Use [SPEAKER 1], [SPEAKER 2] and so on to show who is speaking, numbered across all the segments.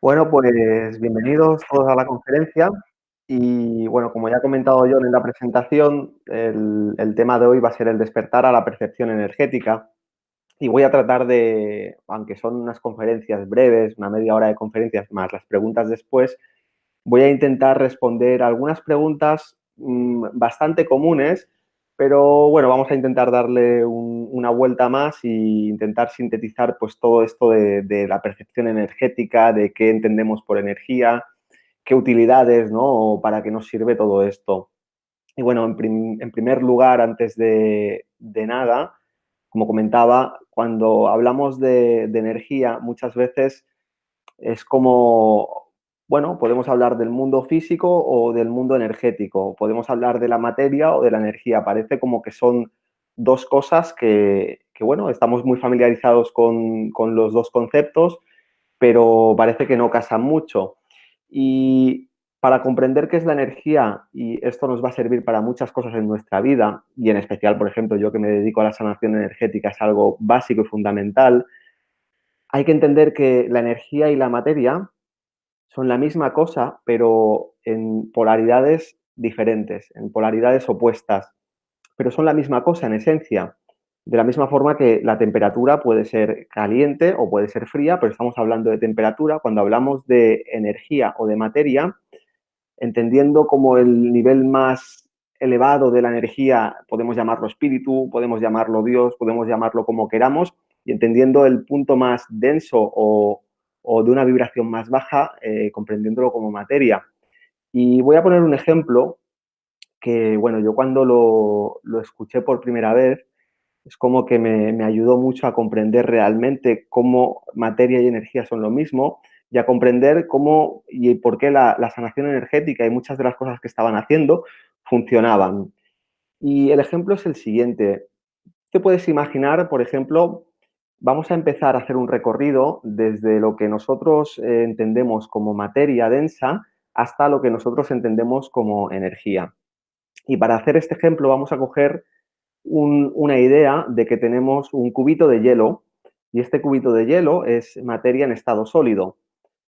[SPEAKER 1] Bueno, pues bienvenidos todos a la conferencia. Y bueno, como ya ha comentado John en la presentación, el tema de hoy va a ser el despertar a la percepción energética. Y voy a tratar de, aunque son unas conferencias breves, una media hora de conferencias más las preguntas después, voy a intentar responder algunas preguntas bastante comunes, pero bueno, vamos a intentar darle una vuelta más e intentar sintetizar pues todo esto de la percepción energética, de qué entendemos por energía, qué utilidades, ¿no? O para qué nos sirve todo esto. Y bueno, en primer lugar, antes de nada, como comentaba, cuando hablamos de energía, muchas veces es como, bueno, podemos hablar del mundo físico o del mundo energético, podemos hablar de la materia o de la energía. Parece como que son dos cosas que bueno, estamos muy familiarizados con los dos conceptos, pero parece que no casan mucho. Y para comprender qué es la energía, y esto nos va a servir para muchas cosas en nuestra vida, y en especial, por ejemplo, yo que me dedico a la sanación energética, es algo básico y fundamental, hay que entender que la energía y la materia son la misma cosa, pero en polaridades diferentes, en polaridades opuestas, pero son la misma cosa en esencia. De la misma forma que la temperatura puede ser caliente o puede ser fría, pero estamos hablando de temperatura. Cuando hablamos de energía o de materia, entendiendo como el nivel más elevado de la energía, podemos llamarlo espíritu, podemos llamarlo Dios, podemos llamarlo como queramos, y entendiendo el punto más denso o de una vibración más baja, comprendiéndolo como materia. Y voy a poner un ejemplo que, bueno, yo cuando lo escuché por primera vez, es como que me ayudó mucho a comprender realmente cómo materia y energía son lo mismo y a comprender cómo y por qué la sanación energética y muchas de las cosas que estaban haciendo funcionaban. Y el ejemplo es el siguiente. Te puedes imaginar, por ejemplo, vamos a empezar a hacer un recorrido desde lo que nosotros entendemos como materia densa hasta lo que nosotros entendemos como energía. Y para hacer este ejemplo vamos a coger una idea de que tenemos un cubito de hielo y este cubito de hielo es materia en estado sólido.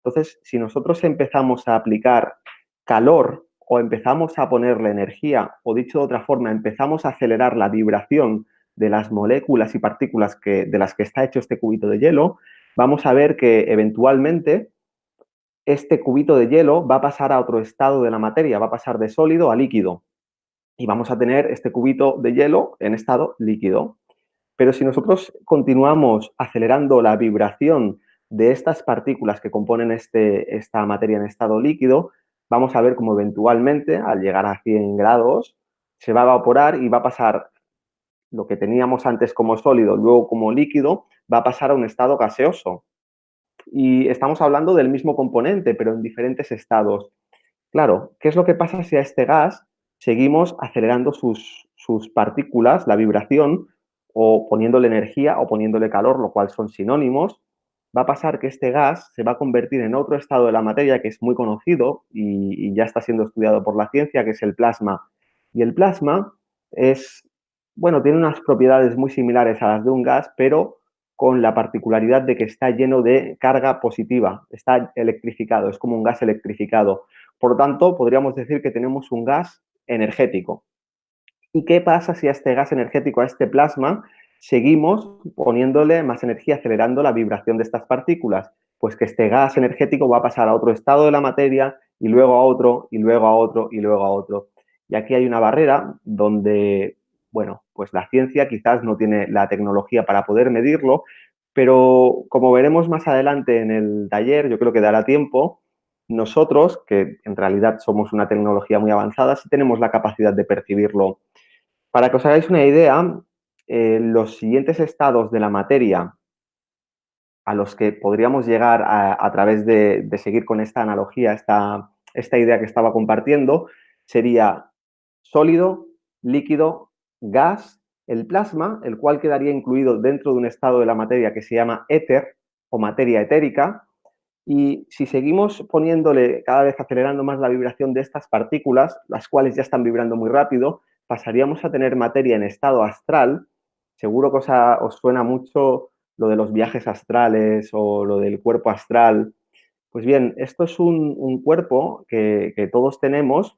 [SPEAKER 1] Entonces, si nosotros empezamos a aplicar calor o empezamos a ponerle energía, o dicho de otra forma, empezamos a acelerar la vibración de las moléculas y partículas de las que está hecho este cubito de hielo, vamos a ver que eventualmente este cubito de hielo va a pasar a otro estado de la materia, va a pasar de sólido a líquido. Y vamos a tener este cubito de hielo en estado líquido. Pero si nosotros continuamos acelerando la vibración de estas partículas que componen esta materia en estado líquido, vamos a ver cómo eventualmente, al llegar a 100 grados, se va a evaporar y va a pasar lo que teníamos antes como sólido, luego como líquido, va a pasar a un estado gaseoso. Y estamos hablando del mismo componente, pero en diferentes estados. Claro, ¿qué es lo que pasa si a este gas seguimos acelerando sus partículas, la vibración, o poniéndole energía o poniéndole calor, lo cual son sinónimos? Va a pasar que este gas se va a convertir en otro estado de la materia que es muy conocido y ya está siendo estudiado por la ciencia, que es el plasma. Y el plasma es, bueno, tiene unas propiedades muy similares a las de un gas, pero con la particularidad de que está lleno de carga positiva, está electrificado, es como un gas electrificado. Por lo tanto, podríamos decir que tenemos un gas energético. ¿Y qué pasa si a este gas energético, a este plasma, seguimos poniéndole más energía, acelerando la vibración de estas partículas? Pues que este gas energético va a pasar a otro estado de la materia y luego a otro, y luego a otro, y luego a otro. Y aquí hay una barrera donde, bueno, pues la ciencia quizás no tiene la tecnología para poder medirlo, pero como veremos más adelante en el taller, yo creo que dará tiempo, nosotros, que en realidad somos una tecnología muy avanzada, sí tenemos la capacidad de percibirlo. Para que os hagáis una idea, los siguientes estados de la materia a los que podríamos llegar a través de seguir con esta analogía, esta idea que estaba compartiendo, sería sólido, líquido, gas, el plasma, el cual quedaría incluido dentro de un estado de la materia que se llama éter o materia etérica. Y si seguimos poniéndole cada vez acelerando más la vibración de estas partículas, las cuales ya están vibrando muy rápido, pasaríamos a tener materia en estado astral. Seguro que os suena mucho lo de los viajes astrales o lo del cuerpo astral. Pues bien, esto es un cuerpo que todos tenemos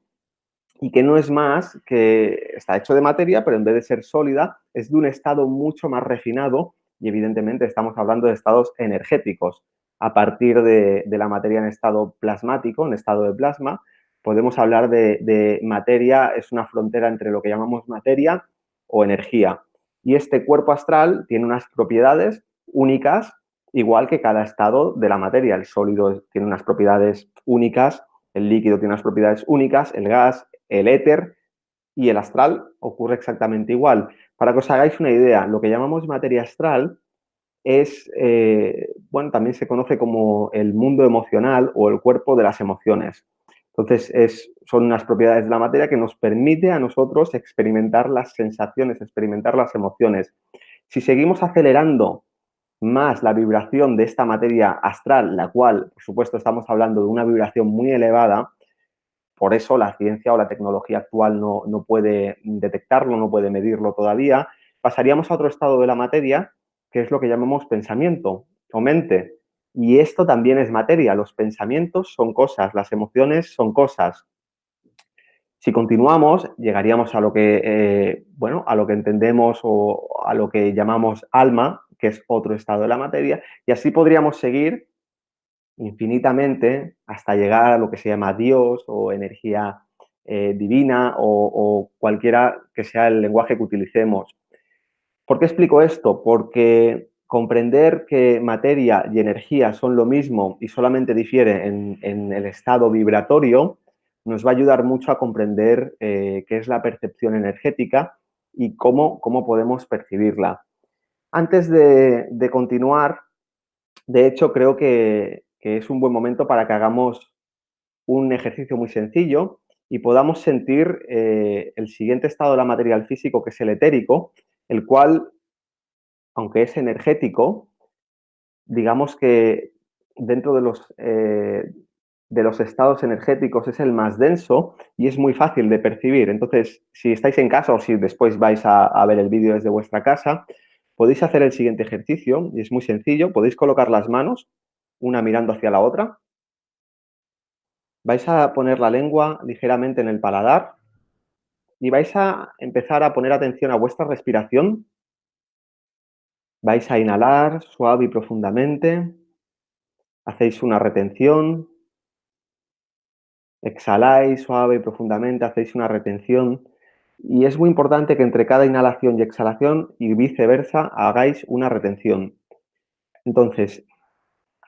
[SPEAKER 1] y que no es más que está hecho de materia, pero en vez de ser sólida, es de un estado mucho más refinado y evidentemente estamos hablando de estados energéticos. A partir de la materia en estado plasmático, en estado de plasma, podemos hablar de materia, es una frontera entre lo que llamamos materia o energía. Y este cuerpo astral tiene unas propiedades únicas, igual que cada estado de la materia. El sólido tiene unas propiedades únicas, el líquido tiene unas propiedades únicas, el gas, el éter y el astral ocurre exactamente igual. Para que os hagáis una idea, lo que llamamos materia astral es, bueno, también se conoce como el mundo emocional o el cuerpo de las emociones. Entonces, son unas propiedades de la materia que nos permite a nosotros experimentar las sensaciones, experimentar las emociones. Si seguimos acelerando más la vibración de esta materia astral, la cual, por supuesto, estamos hablando de una vibración muy elevada, por eso la ciencia o la tecnología actual no puede detectarlo, no puede medirlo todavía, pasaríamos a otro estado de la materia, que es lo que llamamos pensamiento o mente. Y esto también es materia. Los pensamientos son cosas, las emociones son cosas. Si continuamos, llegaríamos a lo que, bueno, a lo que entendemos o a lo que llamamos alma, que es otro estado de la materia, y así podríamos seguir infinitamente hasta llegar a lo que se llama Dios o energía divina o cualquiera que sea el lenguaje que utilicemos. ¿Por qué explico esto? Porque comprender que materia y energía son lo mismo y solamente difiere en el estado vibratorio nos va a ayudar mucho a comprender qué es la percepción energética y cómo podemos percibirla. Antes de continuar, de hecho, creo que es un buen momento para que hagamos un ejercicio muy sencillo y podamos sentir el siguiente estado de la materia al físico, que es el etérico, el cual, aunque es energético, digamos que dentro de los estados energéticos es el más denso y es muy fácil de percibir. Entonces, si estáis en casa o si después vais a ver el vídeo desde vuestra casa, podéis hacer el siguiente ejercicio y es muy sencillo. Podéis colocar las manos, una mirando hacia la otra. Vais a poner la lengua ligeramente en el paladar y vais a empezar a poner atención a vuestra respiración. Vais a inhalar suave y profundamente, hacéis una retención, exhaláis suave y profundamente, hacéis una retención. Y es muy importante que entre cada inhalación y exhalación y viceversa hagáis una retención. Entonces,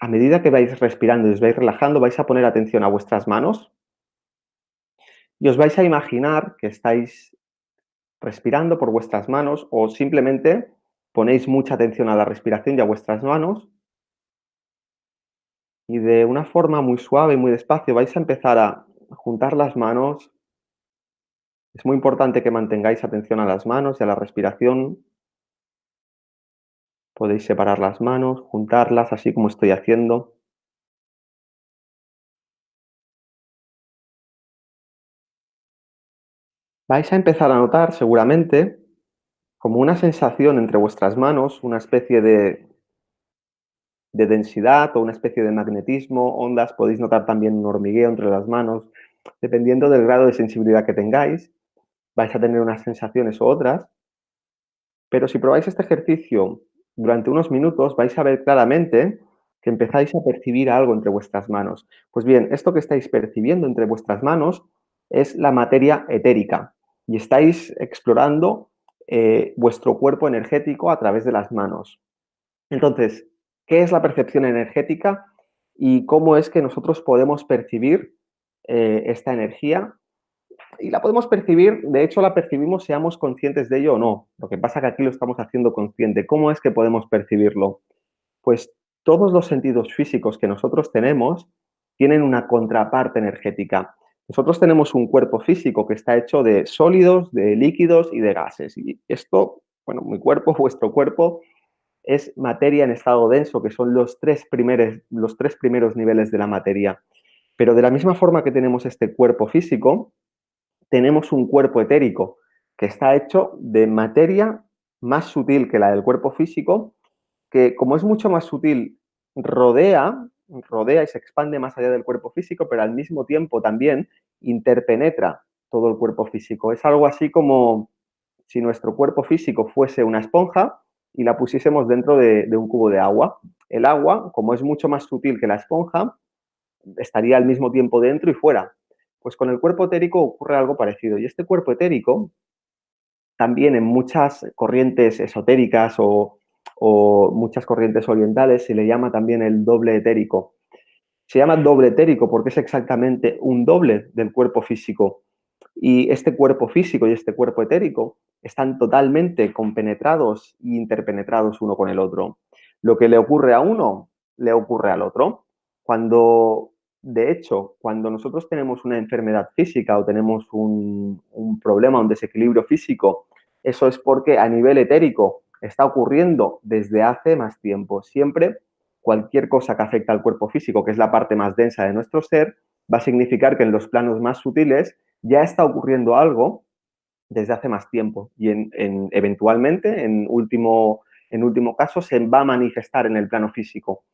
[SPEAKER 1] a medida que vais respirando y os vais relajando, vais a poner atención a vuestras manos y os vais a imaginar que estáis respirando por vuestras manos o simplemente ponéis mucha atención a la respiración y a vuestras manos y de una forma muy suave y muy despacio vais a empezar a juntar las manos. Es muy importante que mantengáis atención a las manos y a la respiración. Podéis separar las manos, juntarlas, así como estoy haciendo. Vais a empezar a notar seguramente como una sensación entre vuestras manos, una especie de densidad o una especie de magnetismo, ondas. Podéis notar también un hormigueo entre las manos. Dependiendo del grado de sensibilidad que tengáis, vais a tener unas sensaciones u otras. Pero si probáis este ejercicio durante unos minutos, vais a ver claramente que empezáis a percibir algo entre vuestras manos. Pues bien, esto que estáis percibiendo entre vuestras manos es la materia etérica y estáis explorando vuestro cuerpo energético a través de las manos. Entonces, ¿qué es la percepción energética y cómo es que nosotros podemos percibir esta energía? Y la podemos percibir, de hecho la percibimos seamos conscientes de ello o no. Lo que pasa es que aquí lo estamos haciendo consciente. ¿Cómo es que podemos percibirlo? Pues todos los sentidos físicos que nosotros tenemos tienen una contraparte energética. Nosotros tenemos un cuerpo físico que está hecho de sólidos, de líquidos y de gases. Y esto, bueno, mi cuerpo, vuestro cuerpo, es materia en estado denso, que son los tres primeros niveles de la materia. Pero de la misma forma que tenemos este cuerpo físico, tenemos un cuerpo etérico que está hecho de materia más sutil que la del cuerpo físico, que como es mucho más sutil, rodea rodea y se expande más allá del cuerpo físico, pero al mismo tiempo también interpenetra todo el cuerpo físico. Es algo así como si nuestro cuerpo físico fuese una esponja y la pusiésemos dentro de un cubo de agua. El agua, como es mucho más sutil que la esponja, estaría al mismo tiempo dentro y fuera. Pues con el cuerpo etérico ocurre algo parecido. Y este cuerpo etérico, también en muchas corrientes esotéricas o muchas corrientes orientales, se le llama también el doble etérico. Se llama doble etérico porque es exactamente un doble del cuerpo físico. Y este cuerpo físico y este cuerpo etérico están totalmente compenetrados e interpenetrados uno con el otro. Lo que le ocurre a uno, le ocurre al otro. Cuando, de hecho, cuando nosotros tenemos una enfermedad física o tenemos un problema, un desequilibrio físico, eso es porque a nivel etérico está ocurriendo desde hace más tiempo. Siempre cualquier cosa que afecta al cuerpo físico, que es la parte más densa de nuestro ser, va a significar que en los planos más sutiles ya está ocurriendo algo desde hace más tiempo y eventualmente, en último caso, se va a manifestar en el plano físico.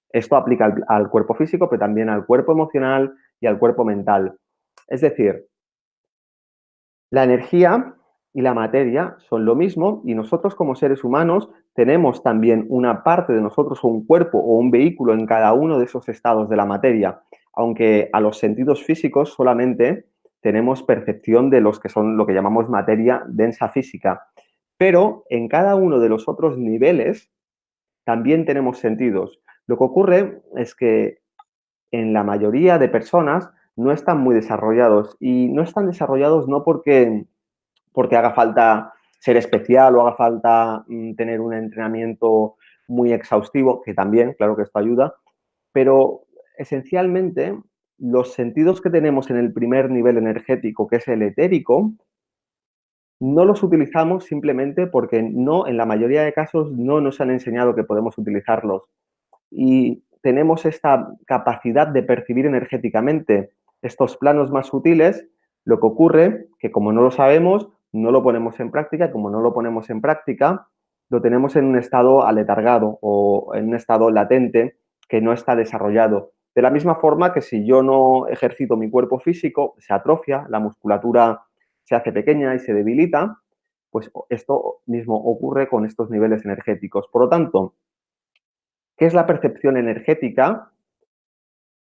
[SPEAKER 1] Esto aplica al cuerpo físico, pero también al cuerpo emocional y al cuerpo mental. Es decir, la energía y la materia son lo mismo y nosotros como seres humanos tenemos también una parte de nosotros o un cuerpo o un vehículo en cada uno de esos estados de la materia, aunque a los sentidos físicos solamente tenemos percepción de los que son lo que llamamos materia densa física. Pero en cada uno de los otros niveles también tenemos sentidos. Lo que ocurre es que en la mayoría de personas no están muy desarrollados y no están desarrollados no porque haga falta ser especial o haga falta tener un entrenamiento muy exhaustivo, que también, claro que esto ayuda, pero esencialmente los sentidos que tenemos en el primer nivel energético, que es el etérico, no los utilizamos simplemente porque no, en la mayoría de casos no nos han enseñado que podemos utilizarlos y tenemos esta capacidad de percibir energéticamente estos planos más sutiles, lo que ocurre que como no lo sabemos, no lo ponemos en práctica y como no lo ponemos en práctica, lo tenemos en un estado aletargado o en un estado latente que no está desarrollado. De la misma forma que si yo no ejercito mi cuerpo físico, se atrofia, la musculatura se hace pequeña y se debilita, pues esto mismo ocurre con estos niveles energéticos. Por lo tanto, ¿qué es la percepción energética?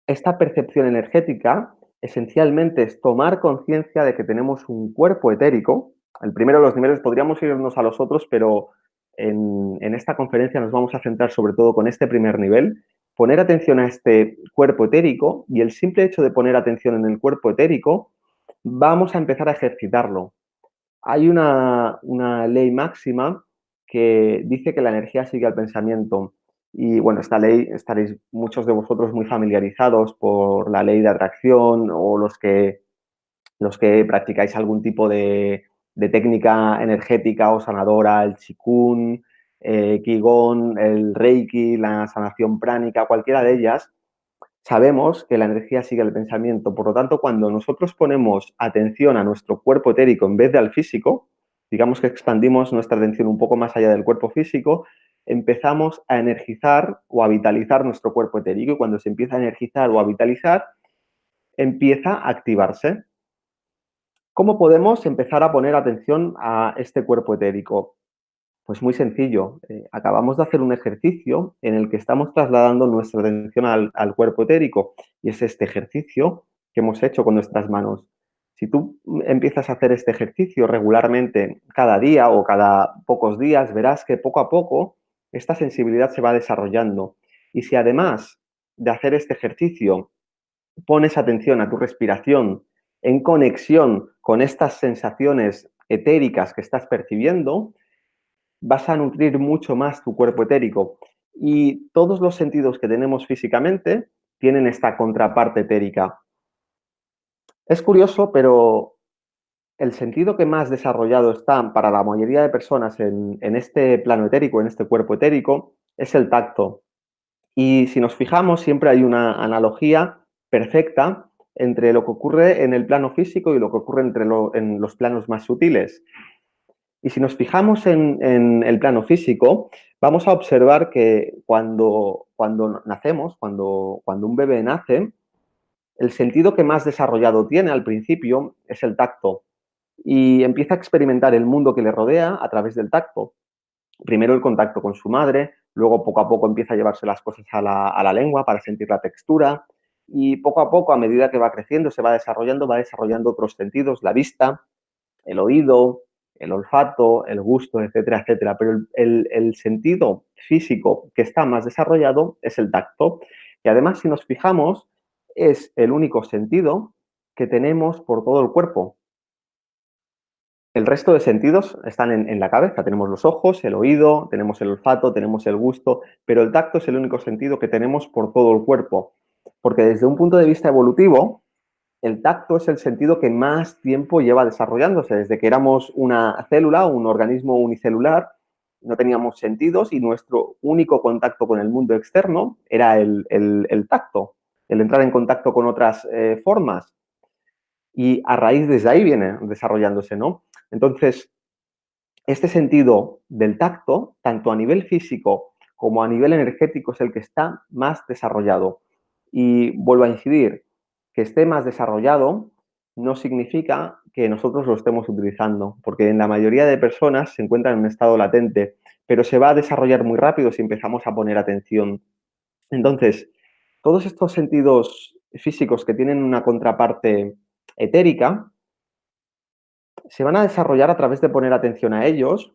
[SPEAKER 1] Esta percepción energética esencialmente es tomar conciencia de que tenemos un cuerpo etérico. El primero de los niveles podríamos irnos a los otros, pero en esta conferencia nos vamos a centrar sobre todo con este primer nivel. Poner atención a este cuerpo etérico y el simple hecho de poner atención en el cuerpo etérico, vamos a empezar a ejercitarlo. Hay una ley máxima que dice que la energía sigue al pensamiento. Y bueno, esta ley estaréis muchos de vosotros muy familiarizados por la ley de atracción o los que practicáis algún tipo de técnica energética o sanadora, el Qigong, Qigong, el Reiki, la sanación pránica, cualquiera de ellas, sabemos que la energía sigue el pensamiento. Por lo tanto, cuando nosotros ponemos atención a nuestro cuerpo etérico en vez de al físico, digamos que expandimos nuestra atención un poco más allá del cuerpo físico, empezamos a energizar o a vitalizar nuestro cuerpo etérico y cuando se empieza a energizar o a vitalizar, empieza a activarse. ¿Cómo podemos empezar a poner atención a este cuerpo etérico? Pues muy sencillo. Acabamos de hacer un ejercicio en el que estamos trasladando nuestra atención al cuerpo etérico y es este ejercicio que hemos hecho con nuestras manos. Si tú empiezas a hacer este ejercicio regularmente cada día o cada pocos días, verás que poco a poco esta sensibilidad se va desarrollando. Y si además de hacer este ejercicio pones atención a tu respiración en conexión con estas sensaciones etéricas que estás percibiendo, vas a nutrir mucho más tu cuerpo etérico. Y todos los sentidos que tenemos físicamente tienen esta contraparte etérica. Es curioso, pero el sentido que más desarrollado está para la mayoría de personas en este plano etérico, en este cuerpo etérico, es el tacto. Y si nos fijamos, siempre hay una analogía perfecta entre lo que ocurre en el plano físico y lo que ocurre en los planos más sutiles. Y si nos fijamos en el plano físico, vamos a observar que cuando cuando nacemos, cuando un bebé nace, el sentido que más desarrollado tiene al principio es el tacto y empieza a experimentar el mundo que le rodea a través del tacto. Primero el contacto con su madre, luego poco a poco empieza a llevarse las cosas a la lengua para sentir la textura y poco a poco, a medida que va creciendo, va desarrollando otros sentidos, la vista, el oído, el olfato, el gusto, etcétera, etcétera. Pero el sentido físico que está más desarrollado es el tacto. Y además, si nos fijamos, es el único sentido que tenemos por todo el cuerpo. El resto de sentidos están en la cabeza. Tenemos los ojos, el oído, tenemos el olfato, tenemos el gusto, pero el tacto es el único sentido que tenemos por todo el cuerpo. Porque desde un punto de vista evolutivo, el tacto es el sentido que más tiempo lleva desarrollándose. Desde que éramos una célula, un organismo unicelular, no teníamos sentidos y nuestro único contacto con el mundo externo era el tacto, el entrar en contacto con otras formas. Y a raíz desde ahí viene desarrollándose, ¿no? Entonces, este sentido del tacto, tanto a nivel físico como a nivel energético, es el que está más desarrollado. Y vuelvo a incidir, que esté más desarrollado no significa que nosotros lo estemos utilizando, porque en la mayoría de personas se encuentra en un estado latente, pero se va a desarrollar muy rápido si empezamos a poner atención. Entonces, todos estos sentidos físicos que tienen una contraparte etérica, se van a desarrollar a través de poner atención a ellos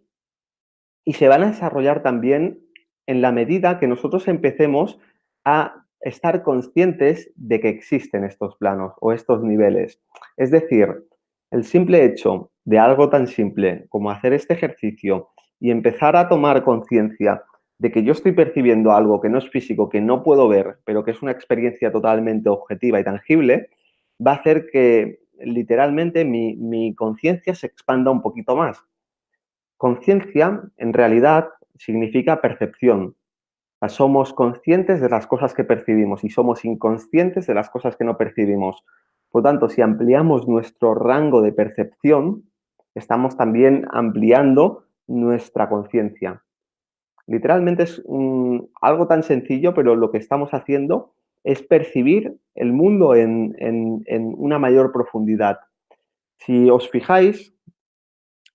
[SPEAKER 1] y se van a desarrollar también en la medida que nosotros empecemos a estar conscientes de que existen estos planos o estos niveles. Es decir, el simple hecho de algo tan simple como hacer este ejercicio y empezar a tomar conciencia de que yo estoy percibiendo algo que no es físico, que no puedo ver, pero que es una experiencia totalmente objetiva y tangible, va a hacer que literalmente mi conciencia se expanda un poquito más. Conciencia, en realidad, significa percepción. Somos conscientes de las cosas que percibimos y somos inconscientes de las cosas que no percibimos. Por lo tanto, si ampliamos nuestro rango de percepción, estamos también ampliando nuestra conciencia. Literalmente es algo tan sencillo, pero lo que estamos haciendo es percibir el mundo en una mayor profundidad. Si os fijáis,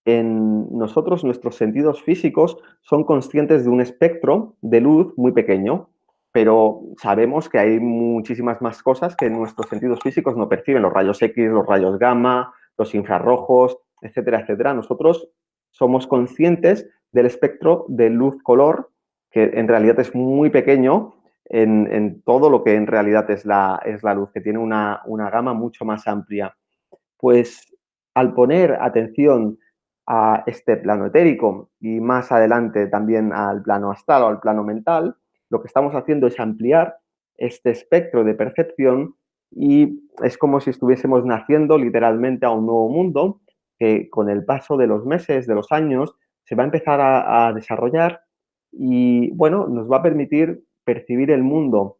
[SPEAKER 1] en nosotros, nuestros sentidos físicos son conscientes de un espectro de luz muy pequeño, pero sabemos que hay muchísimas más cosas que nuestros sentidos físicos no perciben, los rayos X, los rayos gamma, los infrarrojos, etcétera, etcétera. Nosotros somos conscientes del espectro de luz-color, que en realidad es muy pequeño en todo lo que en realidad es la luz, que tiene una gama mucho más amplia. Pues al poner atención a este plano etérico y más adelante también al plano astral o al plano mental, lo que estamos haciendo es ampliar este espectro de percepción y es como si estuviésemos naciendo literalmente a un nuevo mundo que con el paso de los meses, de los años, se va a empezar a desarrollar y bueno, nos va a permitir percibir el mundo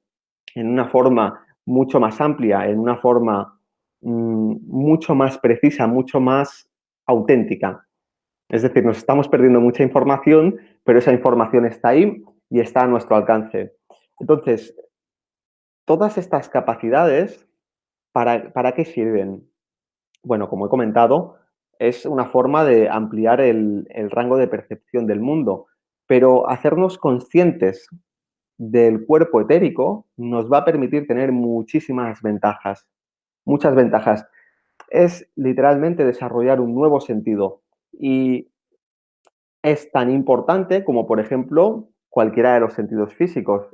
[SPEAKER 1] en una forma mucho más amplia, en una forma mucho más precisa, mucho más auténtica. Es decir, nos estamos perdiendo mucha información, pero esa información está ahí y está a nuestro alcance. Entonces, todas estas capacidades, ¿para qué sirven? Bueno, como he comentado, es una forma de ampliar el rango de percepción del mundo, pero hacernos conscientes del cuerpo etérico nos va a permitir tener muchísimas ventajas, muchas ventajas. Es literalmente desarrollar un nuevo sentido y es tan importante como, por ejemplo, cualquiera de los sentidos físicos.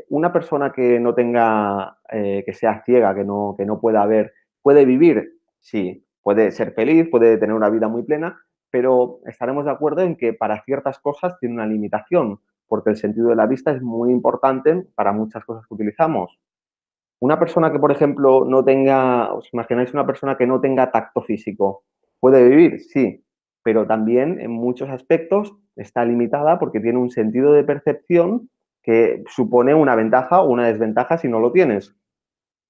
[SPEAKER 1] Una persona que no tenga, que sea ciega, que no pueda ver, ¿puede vivir? Sí, puede ser feliz, puede tener una vida muy plena, pero estaremos de acuerdo en que para ciertas cosas tiene una limitación, porque el sentido de la vista es muy importante para muchas cosas que utilizamos. Una persona que, por ejemplo, no tenga, os imagináis una persona que no tenga tacto físico, ¿puede vivir? Sí, pero también en muchos aspectos está limitada porque tiene un sentido de percepción que supone una ventaja o una desventaja si no lo tienes.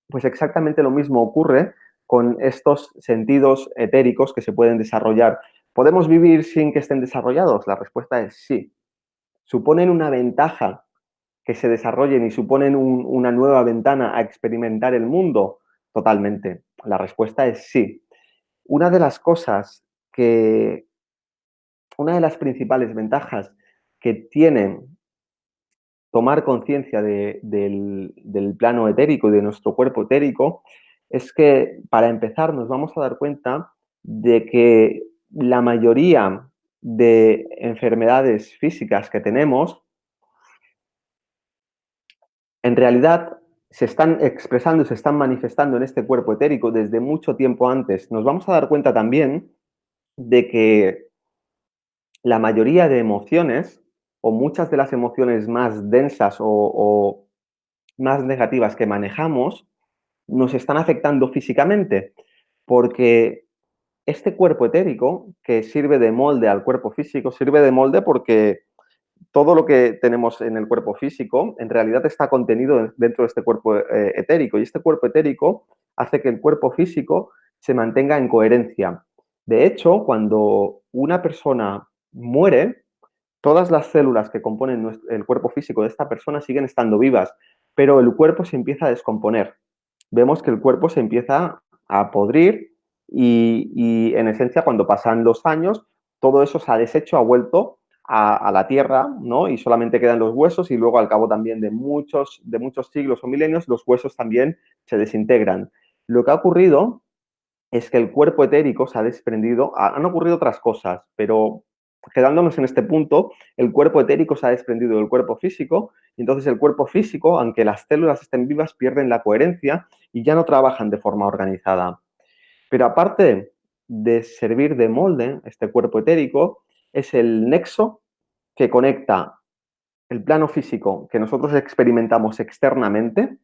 [SPEAKER 1] Pues exactamente lo mismo ocurre con estos sentidos etéricos que se pueden desarrollar. ¿Podemos vivir sin que estén desarrollados? La respuesta es sí. ¿Suponen una ventaja que se desarrollen y suponen una nueva ventana a experimentar el mundo? Totalmente. La respuesta es sí. Una de las cosas que, una de las principales ventajas que tiene tomar conciencia del plano etérico y de nuestro cuerpo etérico es que, para empezar, nos vamos a dar cuenta de que la mayoría de enfermedades físicas que tenemos, en realidad se están expresando y se están manifestando en este cuerpo etérico desde mucho tiempo antes. Nos vamos a dar cuenta también de que la mayoría de emociones, o muchas de las emociones más densas o más negativas que manejamos, nos están afectando físicamente, porque este cuerpo etérico, que sirve de molde al cuerpo físico, sirve de molde porque todo lo que tenemos en el cuerpo físico en realidad está contenido dentro de este cuerpo etérico, y este cuerpo etérico hace que el cuerpo físico se mantenga en coherencia. De hecho, cuando una persona muere, todas las células que componen el cuerpo físico de esta persona siguen estando vivas, pero el cuerpo se empieza a descomponer. Vemos que el cuerpo se empieza a podrir y en esencia, cuando pasan los años, todo eso se ha deshecho, ha vuelto a la tierra, ¿no? Y solamente quedan los huesos, y luego, al cabo también de muchos siglos o milenios, los huesos también se desintegran. Lo que ha ocurrido es que el cuerpo etérico se ha desprendido, han ocurrido otras cosas, pero quedándonos en este punto, el cuerpo etérico se ha desprendido del cuerpo físico, y entonces el cuerpo físico, aunque las células estén vivas, pierden la coherencia y ya no trabajan de forma organizada. Pero aparte de servir de molde, este cuerpo etérico es el nexo que conecta el plano físico que nosotros experimentamos externamente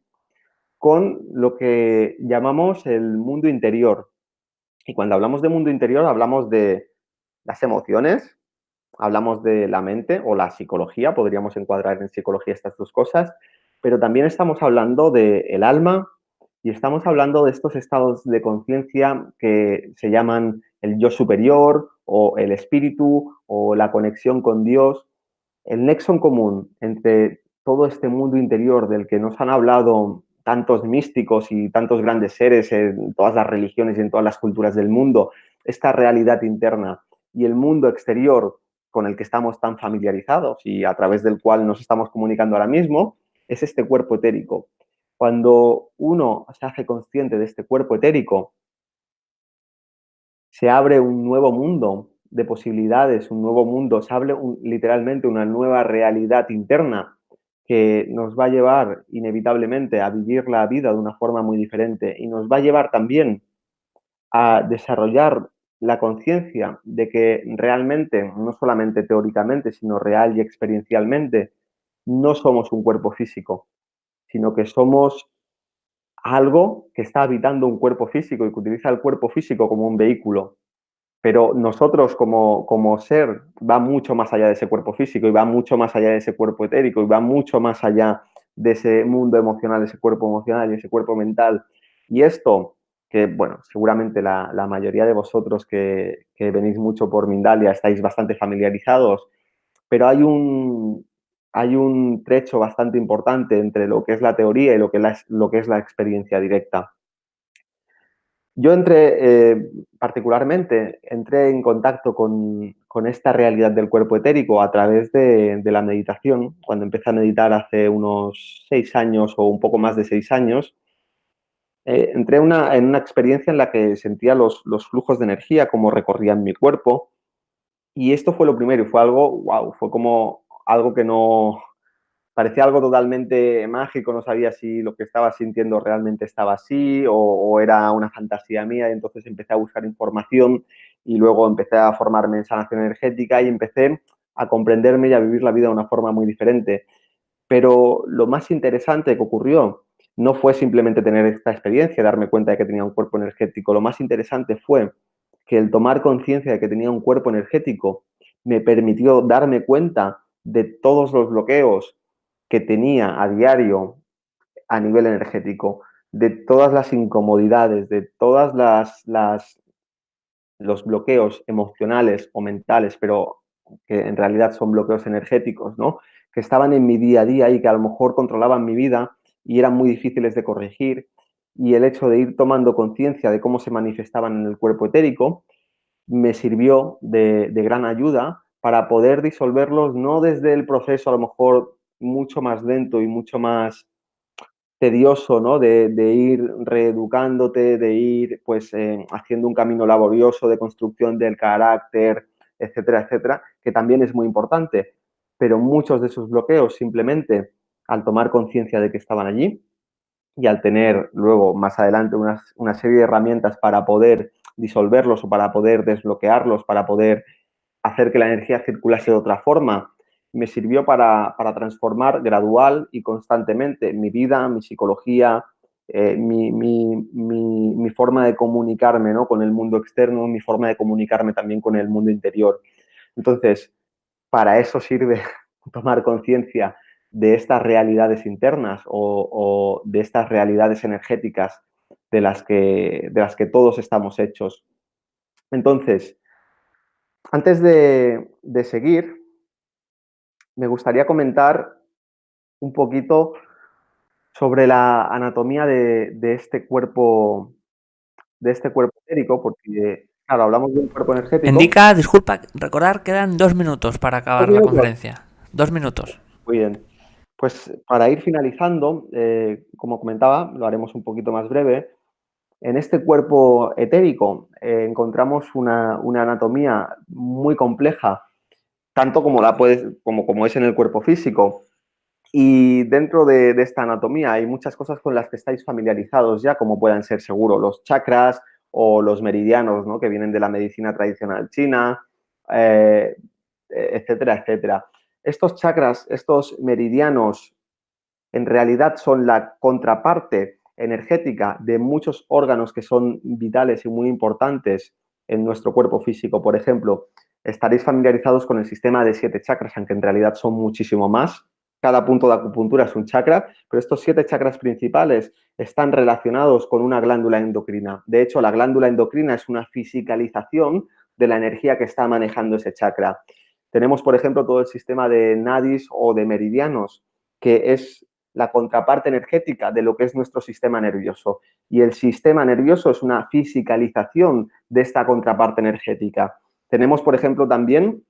[SPEAKER 1] con lo que llamamos el mundo interior. Y cuando hablamos de mundo interior, hablamos de las emociones, hablamos de la mente o la psicología, podríamos encuadrar en psicología estas dos cosas, pero también estamos hablando del alma y estamos hablando de estos estados de conciencia que se llaman el yo superior o el espíritu o la conexión con Dios. El nexo en común entre todo este mundo interior del que nos han hablado tantos místicos y tantos grandes seres en todas las religiones y en todas las culturas del mundo, esta realidad interna, y el mundo exterior con el que estamos tan familiarizados y a través del cual nos estamos comunicando ahora mismo, es este cuerpo etérico. Cuando uno se hace consciente de este cuerpo etérico, se abre un nuevo mundo de posibilidades, un nuevo mundo, se abre literalmente una nueva realidad interna que nos va a llevar inevitablemente a vivir la vida de una forma muy diferente, y nos va a llevar también a desarrollar la conciencia de que realmente, no solamente teóricamente, sino real y experiencialmente, no somos un cuerpo físico, sino que somos algo que está habitando un cuerpo físico y que utiliza el cuerpo físico como un vehículo. Pero nosotros, como ser, va mucho más allá de ese cuerpo físico, y va mucho más allá de ese cuerpo etérico, y va mucho más allá de ese mundo emocional, de ese cuerpo emocional y ese cuerpo mental. Y esto, que bueno, seguramente la mayoría de vosotros que venís mucho por Mindalia estáis bastante familiarizados, pero hay un trecho bastante importante entre lo que es la teoría y lo que es la experiencia directa. Yo particularmente, entré en contacto con esta realidad del cuerpo etérico a través de la meditación. Cuando empecé a meditar hace unos 6 años o un poco más de 6 años, entré en una experiencia en la que sentía los flujos de energía, cómo recorrían mi cuerpo. Y esto fue lo primero, y fue algo, wow, fue como algo que no, parecía algo totalmente mágico. No sabía si lo que estaba sintiendo realmente estaba así o era una fantasía mía, y entonces empecé a buscar información y luego empecé a formarme en sanación energética y empecé a comprenderme y a vivir la vida de una forma muy diferente. Pero lo más interesante que ocurrió no fue simplemente tener esta experiencia, darme cuenta de que tenía un cuerpo energético. Lo más interesante fue que el tomar conciencia de que tenía un cuerpo energético me permitió darme cuenta de todos los bloqueos que tenía a diario a nivel energético, de todas las incomodidades, de todas los bloqueos emocionales o mentales, pero que en realidad son bloqueos energéticos, ¿no? que estaban en mi día a día y que a lo mejor controlaban mi vida y eran muy difíciles de corregir. Y el hecho de ir tomando conciencia de cómo se manifestaban en el cuerpo etérico me sirvió de gran ayuda para poder disolverlos, no desde el proceso a lo mejor mucho más lento y mucho más tedioso, ¿no? De ir reeducándote, de ir pues haciendo un camino laborioso de construcción del carácter, etcétera, etcétera, que también es muy importante. Pero muchos de esos bloqueos simplemente al tomar conciencia de que estaban allí y al tener luego más adelante una serie de herramientas para poder disolverlos o para poder desbloquearlos, para poder hacer que la energía circulase de otra forma, me sirvió para transformar gradual y constantemente mi vida, mi psicología, mi forma de comunicarme, ¿no? Con el mundo externo, mi forma de comunicarme también con el mundo interior. Entonces, para eso sirve tomar conciencia de estas realidades internas o de estas realidades energéticas de las que todos estamos hechos. Entonces, antes de seguir, me gustaría comentar un poquito sobre la anatomía de este cuerpo etérico, porque, claro, hablamos de un cuerpo energético.
[SPEAKER 2] Indica, disculpa, recordar, quedan 2 minutos para
[SPEAKER 1] ¿2
[SPEAKER 2] acabar la
[SPEAKER 1] minutos?
[SPEAKER 2] conferencia. 2 minutos.
[SPEAKER 1] Muy bien. Pues para ir finalizando, como comentaba, lo haremos un poquito más breve. En este cuerpo etérico encontramos una anatomía muy compleja, tanto como es en el cuerpo físico. Y dentro de esta anatomía hay muchas cosas con las que estáis familiarizados ya, como puedan ser seguro los chakras o los meridianos, ¿no? Que vienen de la medicina tradicional china, eh, etcétera, etcétera. Estos chakras, estos meridianos, en realidad son la contraparte energética de muchos órganos que son vitales y muy importantes en nuestro cuerpo físico. Por ejemplo, estaréis familiarizados con el sistema de 7 chakras, aunque en realidad son muchísimo más. Cada punto de acupuntura es un chakra, pero estos 7 chakras principales están relacionados con una glándula endocrina. De hecho, la glándula endocrina es una fisicalización de la energía que está manejando ese chakra. Tenemos, por ejemplo, todo el sistema de nadis o de meridianos, que es la contraparte energética de lo que es nuestro sistema nervioso. Y el sistema nervioso es una fisicalización de esta contraparte energética. Tenemos, por ejemplo, también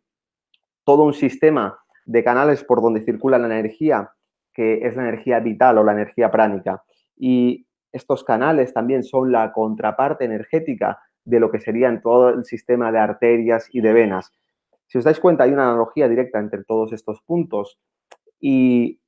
[SPEAKER 1] todo un sistema de canales por donde circula la energía, que es la energía vital o la energía pránica. Y estos canales también son la contraparte energética de lo que serían todo el sistema de arterias y de venas. Si os dais cuenta, hay una analogía directa entre todos estos puntos y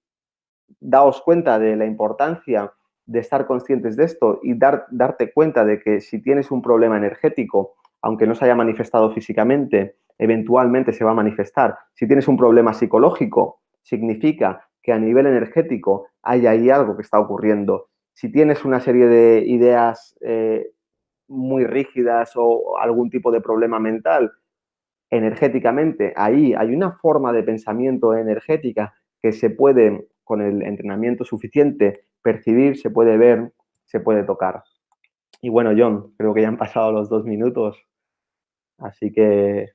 [SPEAKER 1] daos cuenta de la importancia de estar conscientes de esto y darte cuenta de que si tienes un problema energético, aunque no se haya manifestado físicamente, eventualmente se va a manifestar. Si tienes un problema psicológico, significa que a nivel energético hay ahí algo que está ocurriendo. Si tienes una serie de ideas muy rígidas o algún tipo de problema mental, energéticamente, ahí hay una forma de pensamiento energética que se puede, con el entrenamiento suficiente, percibir, se puede ver, se puede tocar. Y bueno, John, creo que ya han pasado los 2 minutos, así que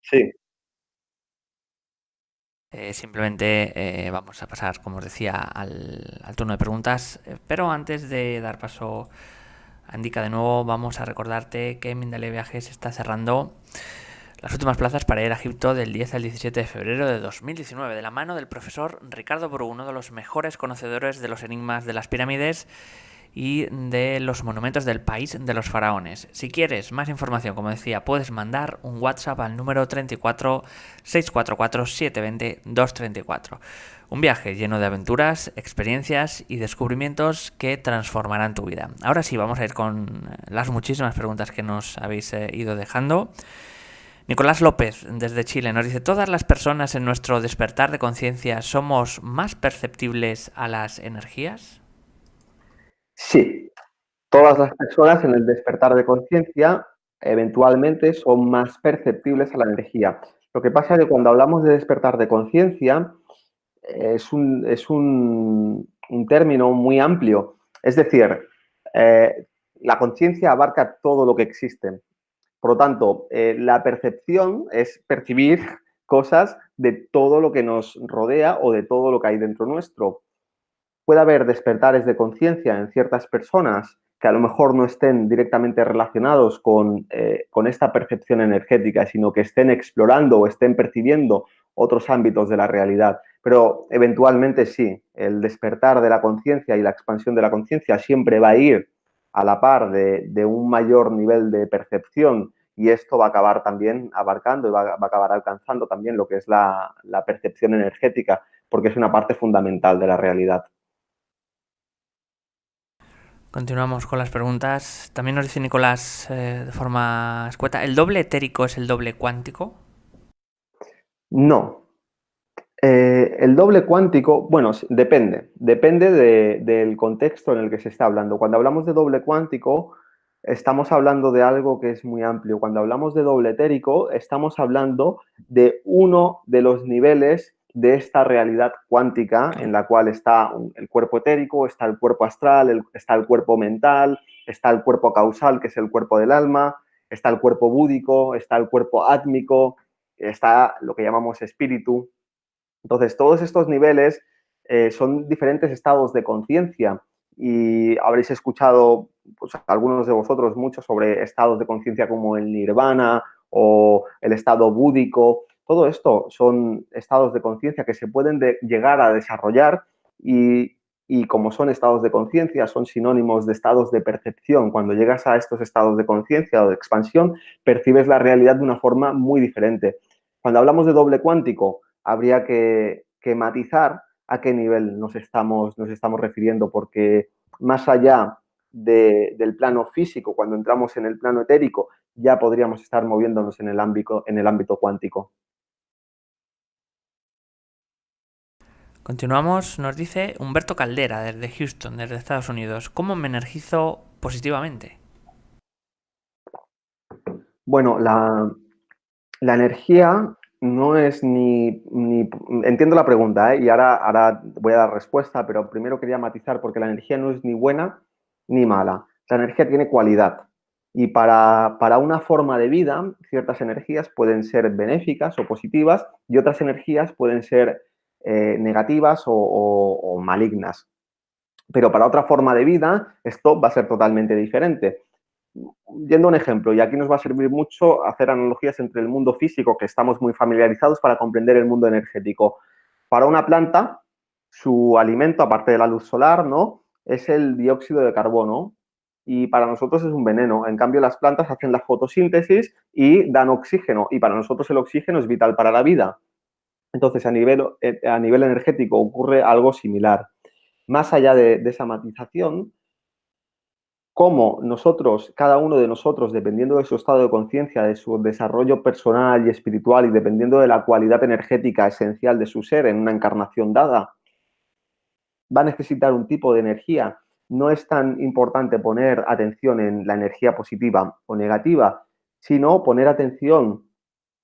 [SPEAKER 1] sí,
[SPEAKER 2] Simplemente vamos a pasar, como os decía, al turno de preguntas. Pero antes de dar paso a Indica de nuevo, vamos a recordarte que Mindale Viajes está cerrando las últimas plazas para ir a Egipto del 10 al 17 de febrero de 2019, de la mano del profesor Ricardo Bru, uno de los mejores conocedores de los enigmas de las pirámides y de los monumentos del país de los faraones. Si quieres más información, como decía, puedes mandar un WhatsApp al número 34 644 720 234. Un viaje lleno de aventuras, experiencias y descubrimientos que transformarán tu vida. Ahora sí, vamos a ir con las muchísimas preguntas que nos habéis ido dejando. Nicolás López, desde Chile, nos dice: ¿todas las personas en nuestro despertar de conciencia somos más perceptibles a las energías?
[SPEAKER 1] sí, todas las personas en el despertar de conciencia eventualmente son más perceptibles a la energía. Lo que pasa es que cuando hablamos de despertar de conciencia, es un término muy amplio. Es decir, la conciencia abarca todo lo que existe. Por lo tanto, la percepción es percibir cosas de todo lo que nos rodea o de todo lo que hay dentro nuestro. Puede haber despertares de conciencia en ciertas personas que a lo mejor no estén directamente relacionados con esta percepción energética, sino que estén explorando o estén percibiendo otros ámbitos de la realidad. Pero eventualmente sí, el despertar de la conciencia y la expansión de la conciencia siempre va a ir a la par de un mayor nivel de percepción, y esto va a acabar también abarcando y va a acabar alcanzando también lo que es la percepción energética, porque es una parte fundamental de la realidad.
[SPEAKER 2] Continuamos con las preguntas. También nos dice Nicolás de forma escueta, ¿el doble etérico es el doble cuántico?
[SPEAKER 1] No. El doble cuántico, bueno, depende del contexto en el que se está hablando. Cuando hablamos de doble cuántico, estamos hablando de algo que es muy amplio. Cuando hablamos de doble etérico, estamos hablando de uno de los niveles de esta realidad cuántica en la cual está el cuerpo etérico, está el cuerpo astral, está el cuerpo mental, está el cuerpo causal, que es el cuerpo del alma, está el cuerpo búdico, está el cuerpo átmico, está lo que llamamos espíritu. Entonces, todos estos niveles son diferentes estados de conciencia, y habréis escuchado, pues, algunos de vosotros, mucho sobre estados de conciencia como el nirvana o el estado búdico. Todo esto son estados de conciencia que se pueden llegar a desarrollar, y como son estados de conciencia, son sinónimos de estados de percepción. Cuando llegas a estos estados de conciencia o de expansión, percibes la realidad de una forma muy diferente. Cuando hablamos de doble cuántico, habría que matizar a qué nivel nos estamos refiriendo, porque más allá del plano físico, cuando entramos en el plano etérico, ya podríamos estar moviéndonos en el ámbito cuántico.
[SPEAKER 2] Continuamos, nos dice Humberto Caldera desde Houston, desde Estados Unidos. ¿Cómo me energizo positivamente?
[SPEAKER 1] Bueno, la energía no es entiendo la pregunta, ¿eh? Y ahora voy a dar respuesta, pero primero quería matizar, porque la energía no es ni buena ni mala. La energía tiene cualidad. Y para una forma de vida, ciertas energías pueden ser benéficas o positivas, y otras energías pueden ser negativas o malignas. Pero para otra forma de vida, esto va a ser totalmente diferente. Yendo a un ejemplo, y aquí nos va a servir mucho hacer analogías entre el mundo físico, que estamos muy familiarizados, para comprender el mundo energético. Para una planta, su alimento, aparte de la luz solar, ¿no?, es el dióxido de carbono, y para nosotros es un veneno. En cambio, las plantas hacen la fotosíntesis y dan oxígeno, y para nosotros el oxígeno es vital para la vida. Entonces, a nivel energético ocurre algo similar. Más allá de esa matización, cómo nosotros, cada uno de nosotros, dependiendo de su estado de conciencia, de su desarrollo personal y espiritual, y dependiendo de la cualidad energética esencial de su ser en una encarnación dada, va a necesitar un tipo de energía. No es tan importante poner atención en la energía positiva o negativa, sino poner atención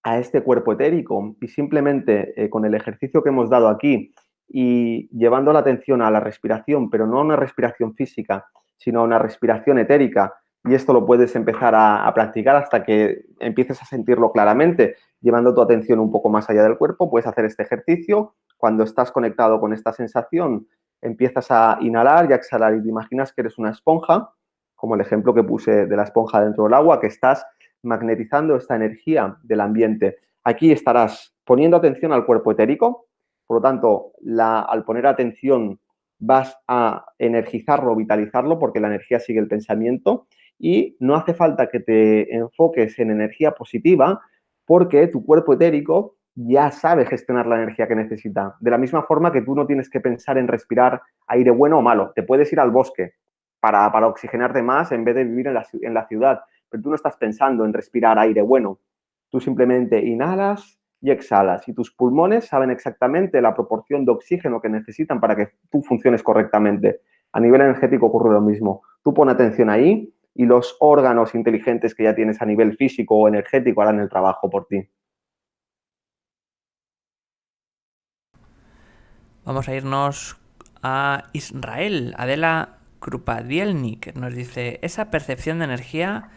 [SPEAKER 1] a este cuerpo etérico, y simplemente con el ejercicio que hemos dado aquí, y llevando la atención a la respiración, pero no a una respiración física, sino a una respiración etérica. Y esto lo puedes empezar a practicar hasta que empieces a sentirlo claramente. Llevando tu atención un poco más allá del cuerpo, puedes hacer este ejercicio. Cuando estás conectado con esta sensación, empiezas a inhalar y a exhalar, y te imaginas que eres una esponja, como el ejemplo que puse de la esponja dentro del agua, que estás magnetizando esta energía del ambiente. Aquí estarás poniendo atención al cuerpo etérico, por lo tanto, al poner atención vas a energizarlo, vitalizarlo, porque la energía sigue el pensamiento, y no hace falta que te enfoques en energía positiva, porque tu cuerpo etérico ya sabe gestionar la energía que necesita. De la misma forma que tú no tienes que pensar en respirar aire bueno o malo. Te puedes ir al bosque para oxigenarte más en vez de vivir en la ciudad, pero tú no estás pensando en respirar aire bueno. Tú simplemente inhalas y exhalas, y tus pulmones saben exactamente la proporción de oxígeno que necesitan para que tú funciones correctamente. A nivel energético ocurre lo mismo. Tú pon atención ahí, y los órganos inteligentes que ya tienes a nivel físico o energético harán el trabajo por ti.
[SPEAKER 2] Vamos a irnos a Israel. Adela Krupadielnik nos dice, esa percepción de energía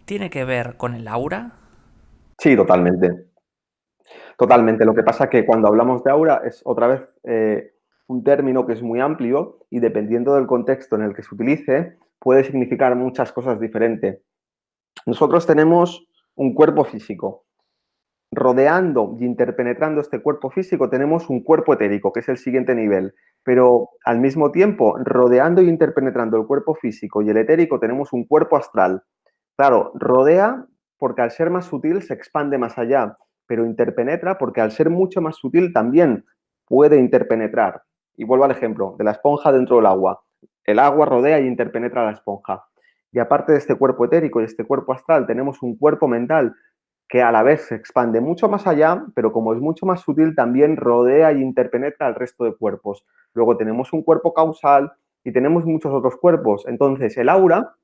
[SPEAKER 2] tiene que ver con el aura?
[SPEAKER 1] Sí, totalmente. Totalmente. Lo que pasa es que cuando hablamos de aura es otra vez un término que es muy amplio y dependiendo del contexto en el que se utilice puede significar muchas cosas diferentes. Nosotros tenemos un cuerpo físico. Rodeando y interpenetrando este cuerpo físico tenemos un cuerpo etérico, que es el siguiente nivel. Pero al mismo tiempo, rodeando y interpenetrando el cuerpo físico y el etérico tenemos un cuerpo astral. Claro, rodea porque al ser más sutil se expande más allá, pero interpenetra porque al ser mucho más sutil también puede interpenetrar. Y vuelvo al ejemplo de la esponja dentro del agua. El agua rodea y interpenetra la esponja. Y aparte de este cuerpo etérico y este cuerpo astral, tenemos un cuerpo mental que a la vez se expande mucho más allá, pero como es mucho más sutil, también rodea y interpenetra al resto de cuerpos. Luego tenemos un cuerpo causal y tenemos muchos otros cuerpos. Entonces, el aura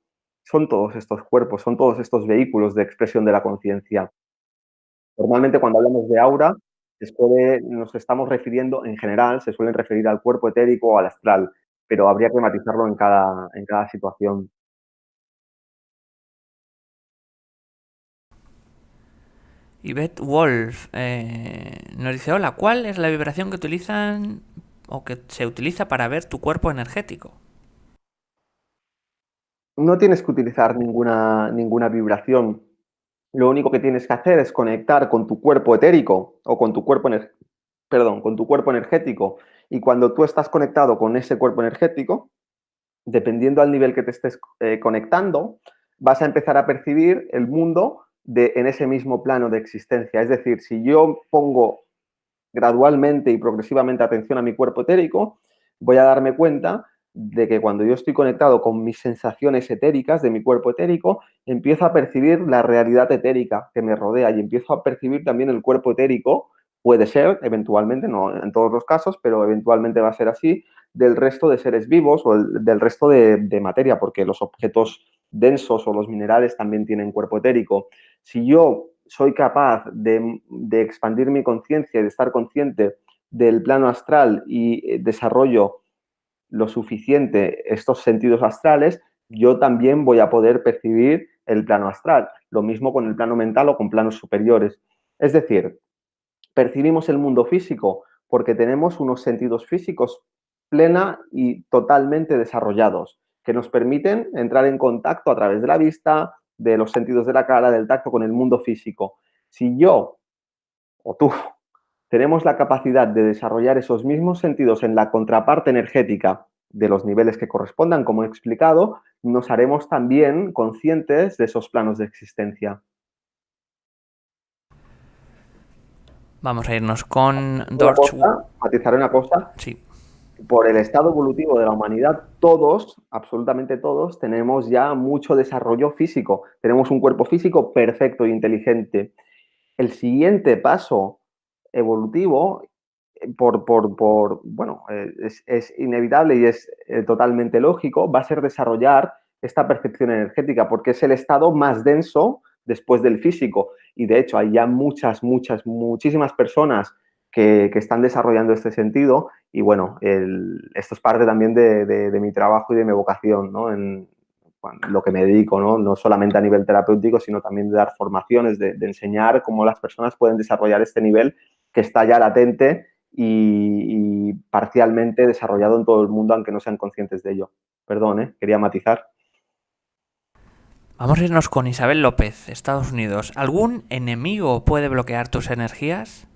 [SPEAKER 1] son todos estos cuerpos, son todos estos vehículos de expresión de la conciencia. Normalmente cuando hablamos de aura, nos estamos refiriendo, en general, se suelen referir al cuerpo etérico o al astral, pero habría que matizarlo en cada situación.
[SPEAKER 2] Yvette Wolf nos dice, hola, ¿cuál es la vibración que utilizan o que se utiliza para ver tu cuerpo energético?
[SPEAKER 1] No tienes que utilizar ninguna vibración. Lo único que tienes que hacer es conectar con tu cuerpo etérico o con tu cuerpo, perdón, con tu cuerpo energético. Y cuando tú estás conectado con ese cuerpo energético, dependiendo al nivel que te estés conectando, vas a empezar a percibir el mundo en ese mismo plano de existencia. Es decir, si yo pongo gradualmente y progresivamente atención a mi cuerpo etérico, voy a darme cuenta de que cuando yo estoy conectado con mis sensaciones etéricas de mi cuerpo etérico, empiezo a percibir la realidad etérica que me rodea y empiezo a percibir también el cuerpo etérico, puede ser, eventualmente, no en todos los casos, pero eventualmente va a ser así, del resto de seres vivos o del resto de materia, porque los objetos densos o los minerales también tienen cuerpo etérico. Si yo soy capaz de expandir mi conciencia y de estar consciente del plano astral y desarrollo lo suficiente estos sentidos astrales, yo también voy a poder percibir el plano astral. Lo mismo con el plano mental o con planos superiores. Es decir, percibimos el mundo físico porque tenemos unos sentidos físicos plena y totalmente desarrollados que nos permiten entrar en contacto a través de la vista, de los sentidos de la cara, del tacto con el mundo físico. Si yo o tú tenemos la capacidad de desarrollar esos mismos sentidos en la contraparte energética de los niveles que correspondan, como he explicado, nos haremos también conscientes de esos planos de existencia.
[SPEAKER 2] Vamos a irnos con
[SPEAKER 1] Una
[SPEAKER 2] Dorch.
[SPEAKER 1] cosa, matizaré una cosa,
[SPEAKER 2] Sí.
[SPEAKER 1] por el estado evolutivo de la humanidad, todos, absolutamente todos, tenemos ya mucho desarrollo físico. Tenemos un cuerpo físico perfecto e inteligente. El siguiente paso evolutivo, bueno, es inevitable y es totalmente lógico, va a ser desarrollar esta percepción energética, porque es el estado más denso después del físico. Y de hecho, hay ya muchísimas personas que están desarrollando este sentido. Y bueno, esto es parte también de mi trabajo y de mi vocación, ¿no? En lo que me dedico, ¿no? No solamente a nivel terapéutico, sino también de dar formaciones, de enseñar cómo las personas pueden desarrollar este nivel que está ya latente y parcialmente desarrollado en todo el mundo, aunque no sean conscientes de ello. Perdón, quería matizar.
[SPEAKER 2] Vamos a irnos con Isabel López, Estados Unidos. ¿Algún enemigo puede bloquear tus energías?